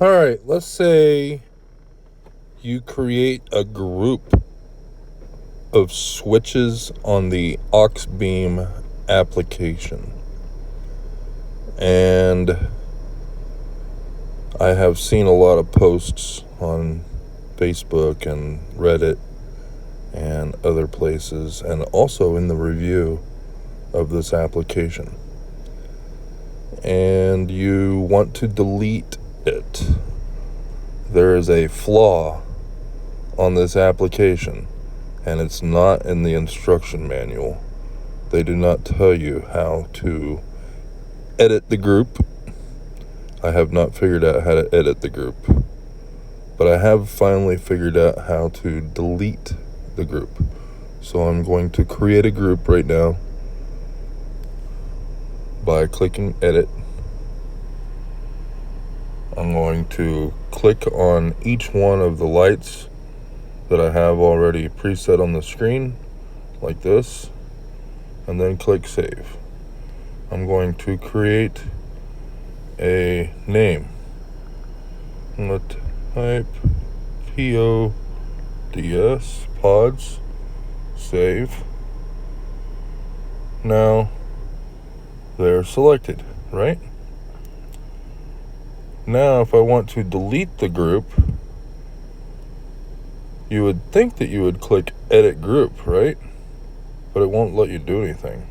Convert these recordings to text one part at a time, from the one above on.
All right, let's say you create a group of switches on the Auxbeam application. And I have seen a lot of posts on Facebook and Reddit and other places, and also in the review of this application. And you want to delete it. There is a flaw on this application, and it's not in the instruction manual. They do not tell you how to edit the group. I have not figured out how to edit the group, but I have finally figured out how to delete the group. So I'm going to create a group right now by clicking edit. I'm going to click on each one of the lights that I have already preset on the screen, like this, and then click save. I'm going to create a name. I'm going to type PODS, pods, save. Now they're selected, right? Now if I want to delete the group, you would think that you would click edit group, right? But it won't let you do anything.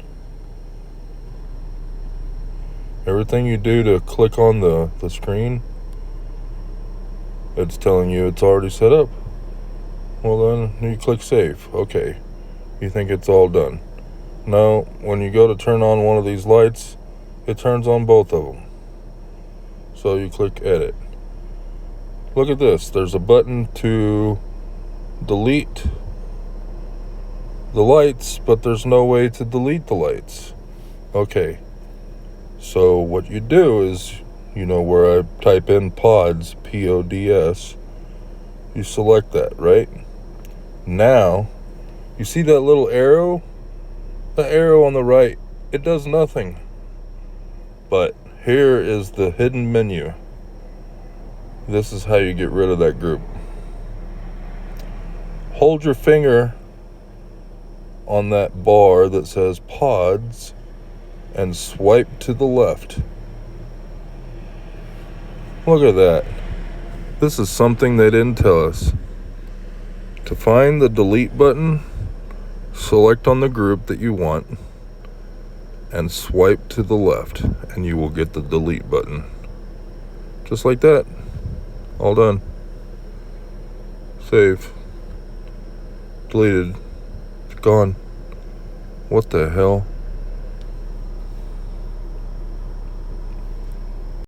Everything you do to click on the screen, it's telling you it's already set up. Well, then you click save. Okay, you think it's all done. No, when you go to turn on one of these lights, it turns on both of them. So you click edit. Look at this. There's a button to delete the lights, but there's no way to delete the lights. Okay, so what you do is, where I type in pods, PODS, you select that, right? Now, you see that little arrow? The arrow on the right, it does nothing. But here is the hidden menu. This is how you get rid of that group. Hold your finger on that bar that says pods and swipe to the left. Look at that. This is something they didn't tell us. To find the delete button, select on the group that you want and swipe to the left, and you will get the delete button. Just like that. All done. Save. Deleted. It's gone. What the hell?